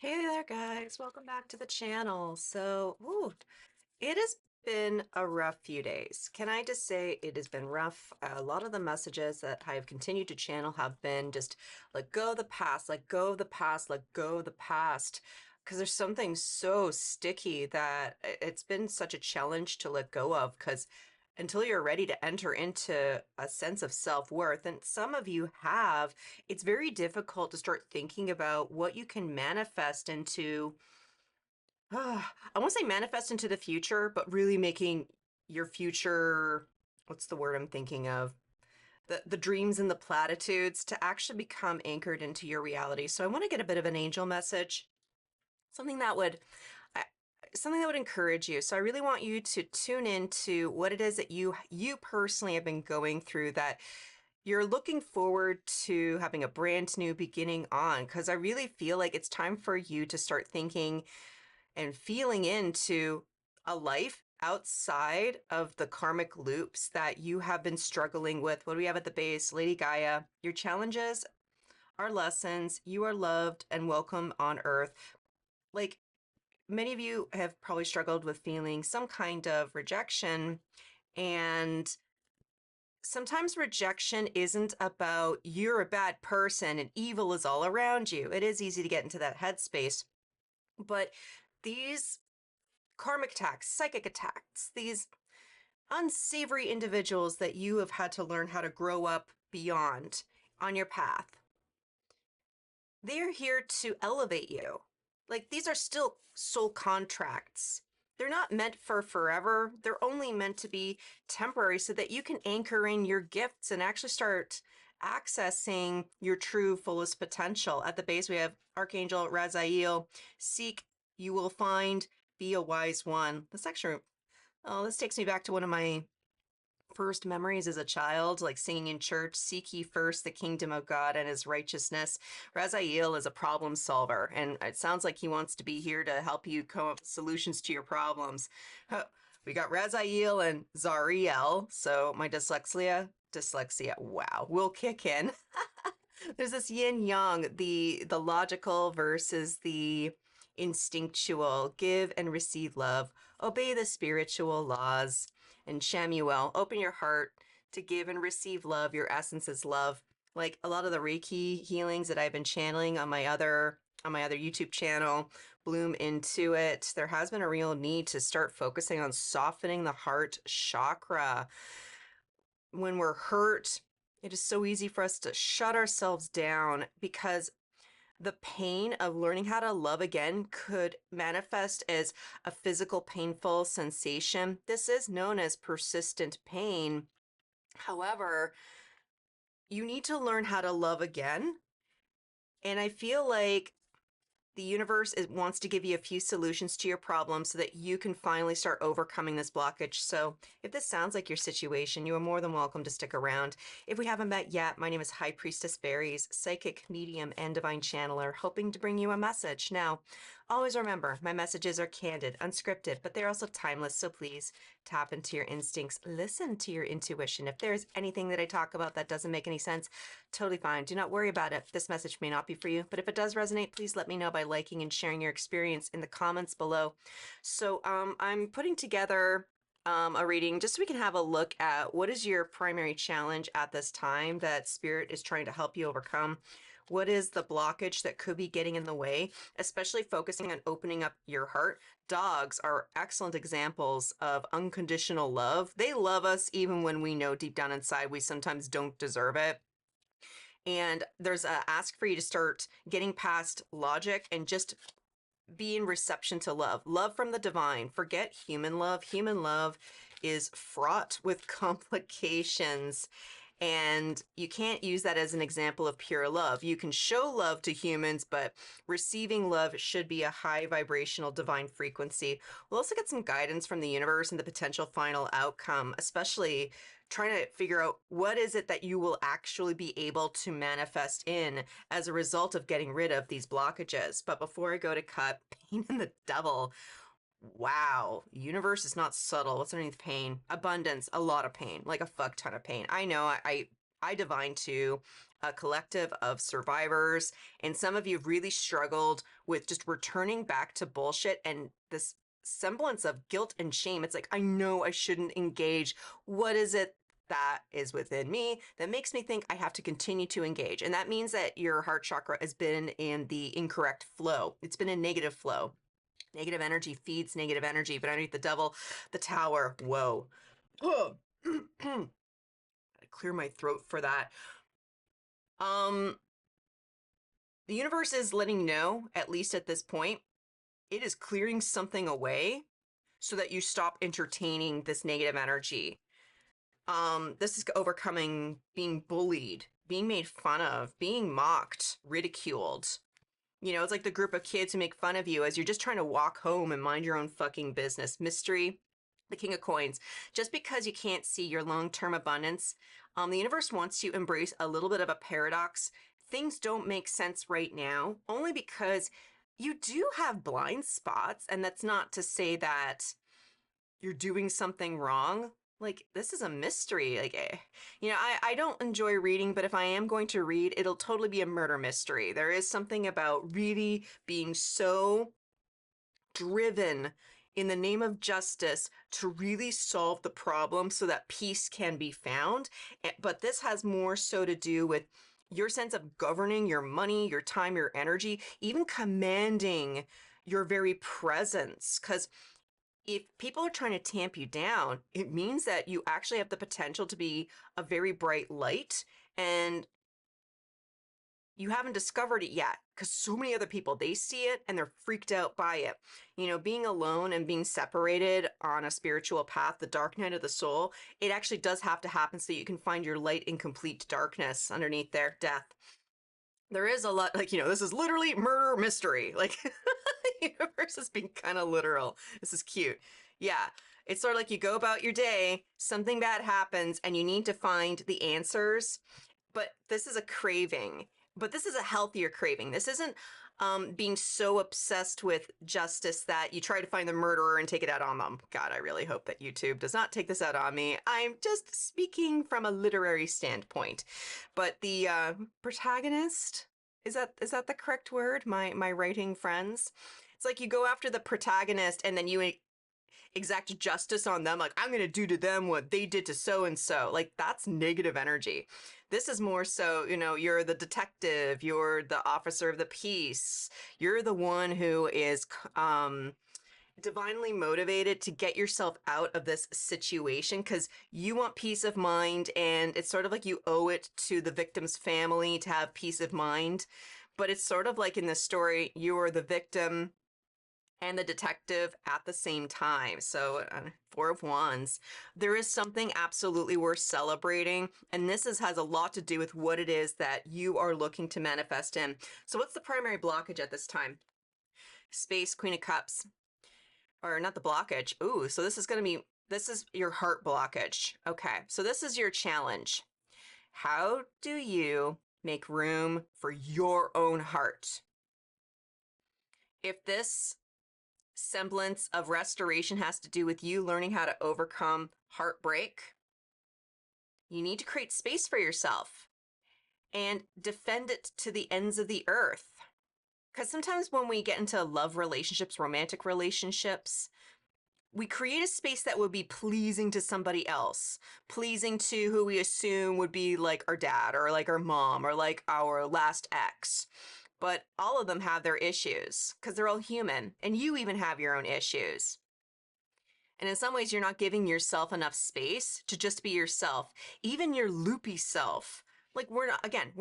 Hey there, guys. Welcome back to the channel. It has been a rough few days. Can I just say it has been rough? A lot of the messages that I have continued to channel have been just let go of the past, let go of the past, let go of the past. Because there's something so sticky that it's been such a challenge to let go of. Because until you're ready to enter into a sense of self-worth, and some of you have, it's very difficult to start thinking about what you can manifest into. I won't say manifest into the future, but really making your future, what's the word I'm thinking of? The dreams and the platitudes to actually become anchored into your reality. So I want to get a bit of an angel message, something that would I- something that would encourage you. So I really want you to tune into what it is that you personally have been going through, that you're looking forward to having a brand new beginning on, because I really feel like it's time for you to start thinking and feeling into a life outside of the karmic loops that you have been struggling with. What do we have at the base? Lady Gaia, your challenges are lessons. You are loved and welcome on earth. Like, many of you have probably struggled with feeling some kind of rejection, and sometimes rejection isn't about you're a bad person and evil is all around you. It is easy to get into that headspace, but these karmic attacks, psychic attacks, these unsavory individuals that you have had to learn how to grow up beyond on your path, they're here to elevate you. Like, these are still soul contracts. They're not meant for forever. They're only meant to be temporary so that you can anchor in your gifts and actually start accessing your true fullest potential. At the base, we have Archangel Raziel. Seek, you will find. Be a wise one. This takes me back to one of my first memories as a child, like singing in church. Seek ye first the kingdom of God and his righteousness. Raziel is a problem solver, and it sounds like he wants to be here to help you come up with solutions to your problems. We got Raziel and Zariel, so my dyslexia, wow, will kick in. There's this yin yang, the logical versus the instinctual. Give and receive love. Obey the spiritual laws. And Shamuel, open your heart to give and receive love. Your essence is love. Like a lot of the Reiki healings that I've been channeling on my other YouTube channel, bloom into it. There has been a real need to start focusing on softening the heart chakra. When we're hurt, it is so easy for us to shut ourselves down because the pain of learning how to love again could manifest as a physical painful sensation. This is known as persistent pain. However, you need to learn how to love again. And I feel like the universe wants to give you a few solutions to your problem so that you can finally start overcoming this blockage. So if this sounds like your situation, you are more than welcome to stick around. If we haven't met yet, my name is High Priestess Berries, psychic, medium, and divine channeler, hoping to bring you a message. Now, always remember, my messages are candid, unscripted, but they're also timeless, so please tap into your instincts, listen to your intuition. If there's anything that I talk about that doesn't make any sense, totally fine. Do not worry about it. This message may not be for you, but if it does resonate, please let me know by liking and sharing your experience in the comments below. I'm putting together a reading just so we can have a look at what is your primary challenge at this time that Spirit is trying to help you overcome. What is the blockage that could be getting in the way, especially focusing on opening up your heart? Dogs are excellent examples of unconditional love. They love us even when we know deep down inside we sometimes don't deserve it. And there's a ask for you to start getting past logic and just be in reception to love. Love from the divine. Forget human love. Human love is fraught with complications. And you can't use that as an example of pure love. You can show love to humans, but receiving love should be a high vibrational divine frequency. We'll also get some guidance from the universe and the potential final outcome, especially trying to figure out what is it that you will actually be able to manifest in as a result of getting rid of these blockages. But before I go to cut, pain and the devil. Wow, universe is not subtle. What's underneath pain? Abundance, a lot of pain, like a fuck ton of pain. I know, I divine too. a collective of survivors, and some of you have really struggled with just returning back to bullshit and this semblance of guilt and shame. It's like, I know I shouldn't engage. What is it that is within me that makes me think I have to continue to engage? And that means that your heart chakra has been in the incorrect flow. It's been in negative flow. Negative energy feeds negative energy, but underneath the devil, the tower. Whoa. Oh. Clear my throat for that. Um, the universe is letting you know, at least at this point, it is clearing something away so that you stop entertaining this negative energy. This is overcoming being bullied, being made fun of, being mocked, ridiculed. You know, it's like the group of kids who make fun of you as you're just trying to walk home and mind your own fucking business. Mystery, the King of Coins. Just because you can't see your long-term abundance, the universe wants you to embrace a little bit of a paradox. Things don't make sense right now, only because you do have blind spots, and that's not to say that you're doing something wrong. Like, this is a mystery. Like, you know, I don't enjoy reading, but if I am going to read, it'll totally be a murder mystery. There is something about really being so driven in the name of justice to really solve the problem so that peace can be found. But this has more so to do with your sense of governing your money, your time, your energy, even commanding your very presence. Because if people are trying to tamp you down, it means that you actually have the potential to be a very bright light, and you haven't discovered it yet because so many other people, they see it and they're freaked out by it. You know, being alone and being separated on a spiritual path, the dark night of the soul, it actually does have to happen so you can find your light in complete darkness underneath their death. There is a lot, like, you know, this is literally murder mystery. Like, the universe is being kind of literal. This is cute. Yeah. It's sort of like you go about your day, something bad happens, and you need to find the answers. But this is a craving. But this is a healthier craving. This isn't being so obsessed with justice that you try to find the murderer and take it out on them. God, I really hope that YouTube does not take this out on me. I'm just speaking from a literary standpoint. But the protagonist, is that the correct word? My writing friends. It's like you go after the protagonist and then you exact justice on them. Like, I'm going to do to them what they did to so and so. Like, that's negative energy. This is more so, you know, you're the detective, you're the officer of the peace, you're the one who is divinely motivated to get yourself out of this situation because you want peace of mind, and it's sort of like you owe it to the victim's family to have peace of mind. But it's sort of like in this story, you are the victim and the detective at the same time. So, Four of Wands. There is something absolutely worth celebrating, and this has a lot to do with what it is that you are looking to manifest in. So what's the primary blockage at this time? Space, Queen of Cups. Or not the blockage. Ooh, so this is your heart blockage. Okay, so this is your challenge. How do you make room for your own heart? If this semblance of restoration has to do with you learning how to overcome heartbreak, you need to create space for yourself and defend it to the ends of the earth. Because sometimes when we get into love relationships, romantic relationships, we create a space that would be pleasing to somebody else, pleasing to who we assume would be like our dad or like our mom or like our last ex. But all of them have their issues because they're all human, and you even have your own issues. And in some ways, you're not giving yourself enough space to just be yourself, even your loopy self. Like, we're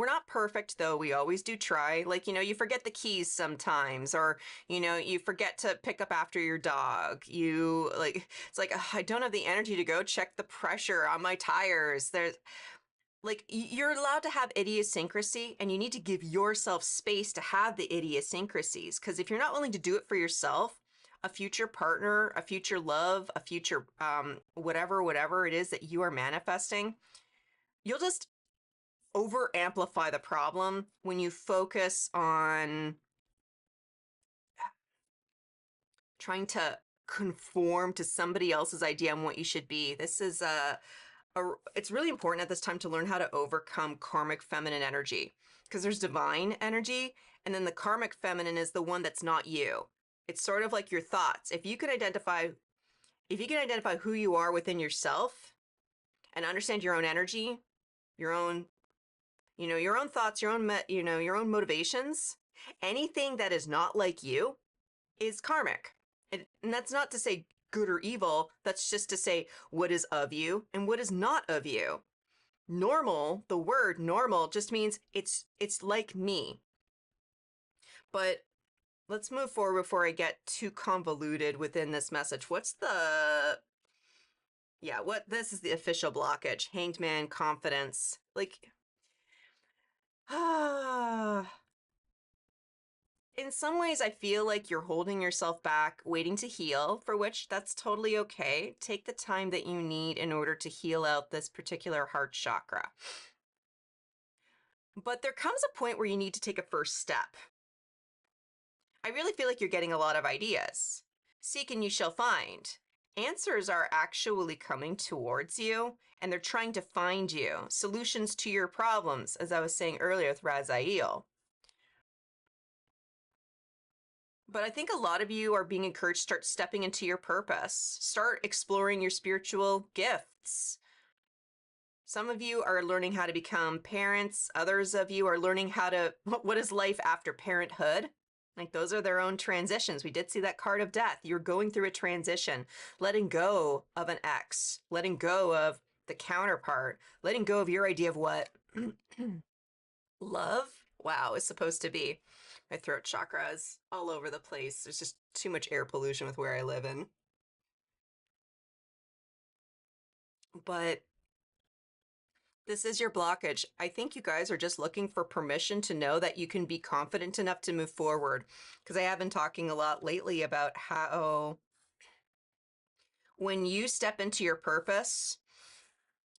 not perfect, though. We always do try. Like, you know, you forget the keys sometimes, or, you know, you forget to pick up after your dog. It's like, ugh, I don't have the energy to go check the pressure on my tires. You're allowed to have idiosyncrasy, and you need to give yourself space to have the idiosyncrasies. Because if you're not willing to do it for yourself, a future partner, a future love, a future whatever it is that you are manifesting, you'll just over amplify the problem when you focus on trying to conform to somebody else's idea on what you should be. This is it's really important at this time to learn how to overcome karmic feminine energy, because there's divine energy, and then the karmic feminine is the one that's not you. It's sort of like your thoughts. If you can identify who you are within yourself and understand your own energy, your own, your own thoughts, your own motivations, anything that is not like you is karmic. And that's not to say good or evil. That's just to say what is of you and what is not of you. Normal, the word normal just means it's like me. But let's move forward before I get too convoluted within this message. What this is the official blockage. Hanged man, confidence. Like, in some ways, I feel like you're holding yourself back, waiting to heal, for which that's totally okay. Take the time that you need in order to heal out this particular heart chakra. But there comes a point where you need to take a first step. I really feel like you're getting a lot of ideas. Seek and you shall find. Answers are actually coming towards you, and they're trying to find you. Solutions to your problems, as I was saying earlier with Raziel. But I think a lot of you are being encouraged to start stepping into your purpose. Start exploring your spiritual gifts. Some of you are learning how to become parents. Others of you are learning what is life after parenthood? Like, those are their own transitions. We did see that card of death. You're going through a transition, letting go of an ex, letting go of the counterpart, letting go of your idea of what love, wow, is supposed to be. My throat chakra is all over the place. There's just too much air pollution with where I live in. But this is your blockage. I think you guys are just looking for permission to know that you can be confident enough to move forward. Because I have been talking a lot lately about how when you step into your purpose,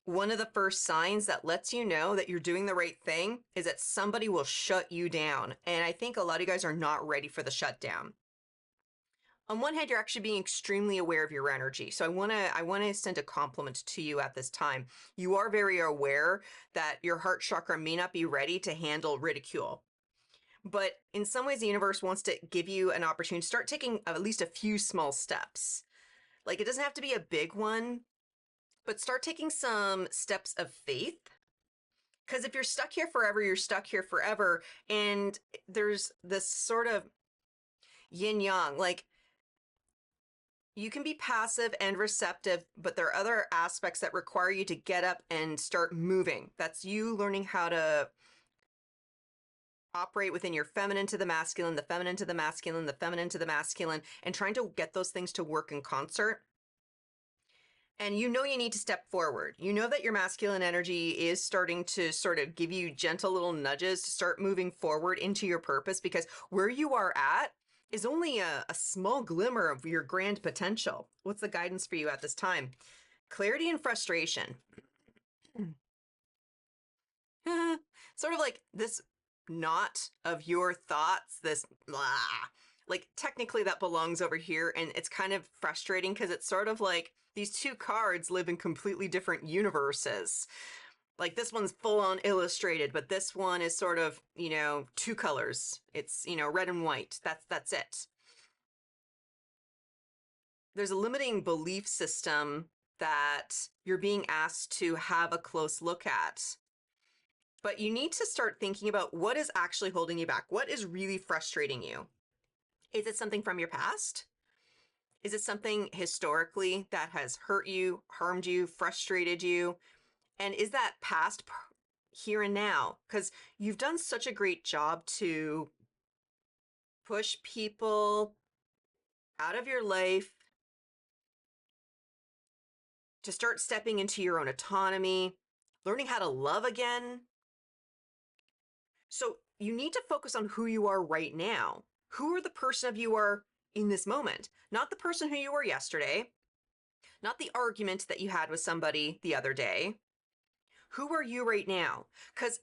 one of the first signs that lets you know that you're doing the right thing is that somebody will shut you down. And I think a lot of you guys are not ready for the shutdown. On one hand, you're actually being extremely aware of your energy. So I want to extend a compliment to you at this time. You are very aware that your heart chakra may not be ready to handle ridicule. But in some ways, the universe wants to give you an opportunity to start taking at least a few small steps. Like, it doesn't have to be a big one, but start taking some steps of faith. Because if you're stuck here forever, you're stuck here forever. And there's this sort of yin yang. Like, you can be passive and receptive, but there are other aspects that require you to get up and start moving. That's you learning how to operate within your feminine to the masculine, the feminine to the masculine, the feminine to the masculine, and trying to get those things to work in concert. And you know you need to step forward. You know that your masculine energy is starting to sort of give you gentle little nudges to start moving forward into your purpose, because where you are at is only a small glimmer of your grand potential. What's the guidance for you at this time? Clarity and frustration. Sort of like this knot of your thoughts, this blah. Like, technically that belongs over here, and it's kind of frustrating because it's sort of like these two cards live in completely different universes. Like, this one's full on illustrated, but this one is sort of, two colors. It's, red and white. That's it. There's a limiting belief system that you're being asked to have a close look at. But you need to start thinking about what is actually holding you back. What is really frustrating you? Is it something from your past? Is it something historically that has hurt you, harmed you, frustrated you? And is that past here and now? Because you've done such a great job to push people out of your life, to start stepping into your own autonomy, learning how to love again. So you need to focus on who you are right now. Who are the person of you are in this moment? Not the person who you were yesterday, not the argument that you had with somebody the other day. Who are you right now? Because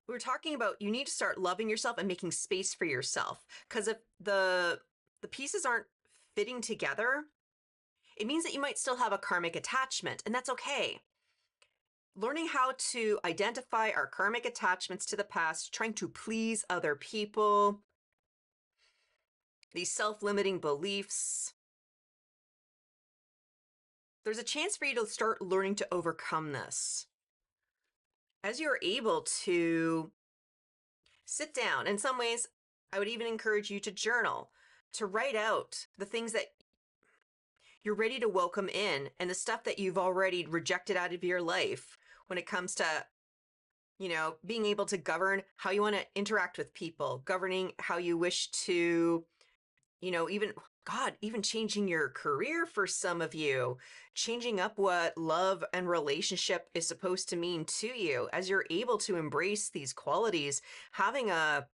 we were talking about, you need to start loving yourself and making space for yourself. Because if the pieces aren't fitting together, It means that you might still have a karmic attachment, and that's okay. Learning how to identify our karmic attachments to the past, trying to please other people, these self-limiting beliefs. There's a chance for you to start learning to overcome this. As you're able to sit down, in some ways, I would even encourage you to journal, to write out the things that you're ready to welcome in and the stuff that you've already rejected out of your life when it comes to, being able to govern how you want to interact with people, governing how you wish to, even changing your career for some of you, changing up what love and relationship is supposed to mean to you. As you're able to embrace these qualities, having a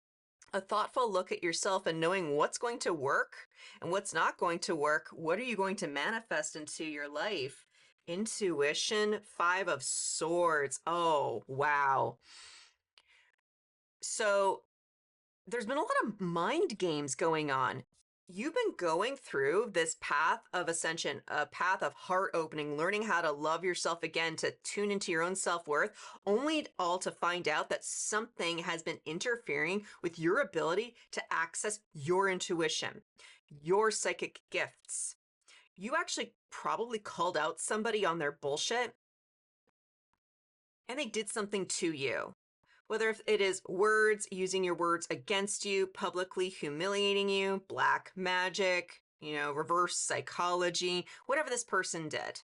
thoughtful look at yourself and knowing what's going to work and what's not going to work. What are you going to manifest into your life? Intuition, 5 of Swords. Oh, wow. So there's been a lot of mind games going on. You've been going through this path of ascension, a path of heart opening, learning how to love yourself again, to tune into your own self-worth, only all to find out that something has been interfering with your ability to access your intuition, your psychic gifts. You actually probably called out somebody on their bullshit and they did something to you. Whether it is words, using your words against you, publicly humiliating you, black magic, reverse psychology, whatever this person did.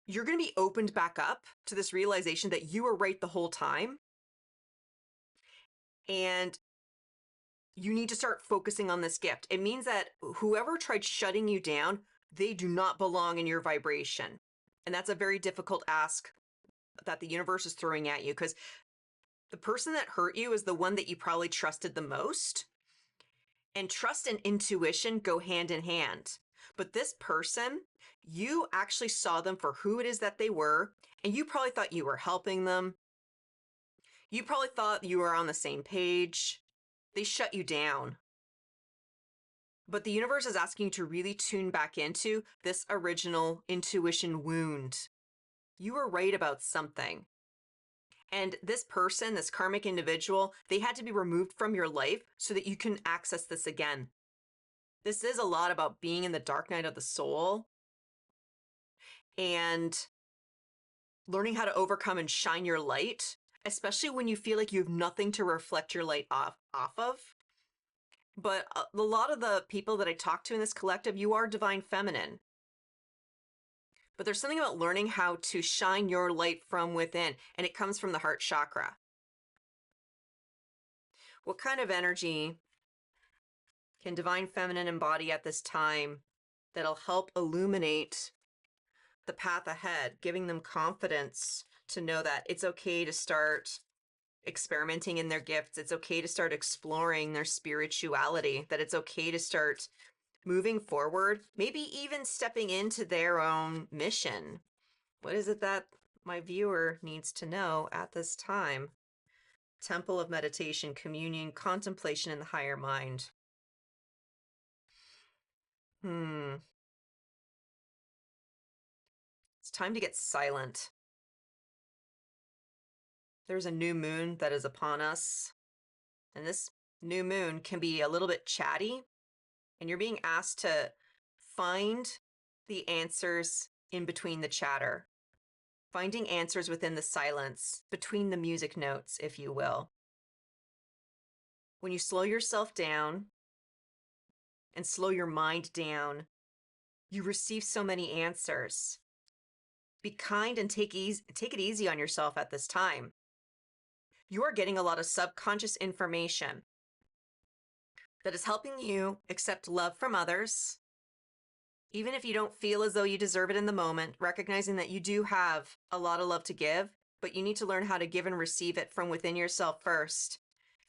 You're going to be opened back up to this realization that you were right the whole time. And you need to start focusing on this gift. It means that whoever tried shutting you down, they do not belong in your vibration. And that's a very difficult ask that the universe is throwing at you, because the person that hurt you is the one that you probably trusted the most. And trust and intuition go hand in hand. But this person, you actually saw them for who it is that they were, and you probably thought you were helping them. You probably thought you were on the same page. They shut you down. But the universe is asking you to really tune back into this original intuition wound. You were right about something. And this person, this karmic individual, they had to be removed from your life so that you can access this again. This is a lot about being in the dark night of the soul and learning how to overcome and shine your light, especially when you feel like you have nothing to reflect your light off of. But a lot of the people that I talk to in this collective, you are divine feminine. But there's something about learning how to shine your light from within, and it comes from the heart chakra. What kind of energy can divine feminine embody at this time that'll help illuminate the path ahead, giving them confidence to know that it's okay to start experimenting in their gifts. It's okay to start exploring their spirituality, that it's okay to start moving forward, maybe even stepping into their own mission. What is it that my viewer needs to know at this time? Temple of meditation, communion, contemplation in the higher mind. It's time to get silent. There's a new moon that is upon us, and this new moon can be a little bit chatty, and you're being asked to find the answers in between the chatter, finding answers within the silence, between the music notes, if you will. When you slow yourself down and slow your mind down, you receive so many answers. Be kind and take it easy on yourself at this time. You are getting a lot of subconscious information that is helping you accept love from others, even if you don't feel as though you deserve it in the moment, recognizing that you do have a lot of love to give, but you need to learn how to give and receive it from within yourself first,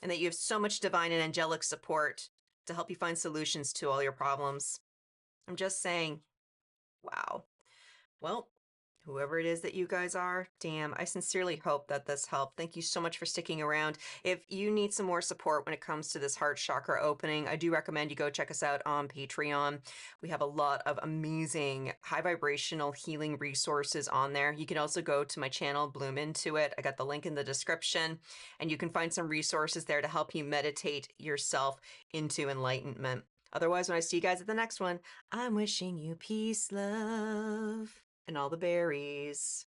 and that you have so much divine and angelic support to help you find solutions to all your problems. I'm just saying, wow. Well, Whoever it is that you guys are, damn, I sincerely hope that this helped. Thank you so much for sticking around. If you need some more support when it comes to this heart chakra opening, I do recommend you go check us out on Patreon. We have a lot of amazing high vibrational healing resources on there. You can also go to my channel, Bloom Into It. I got the link in the description, and you can find some resources there to help you meditate yourself into enlightenment. Otherwise, when I see you guys at the next one, I'm wishing you peace, love, and all the berries.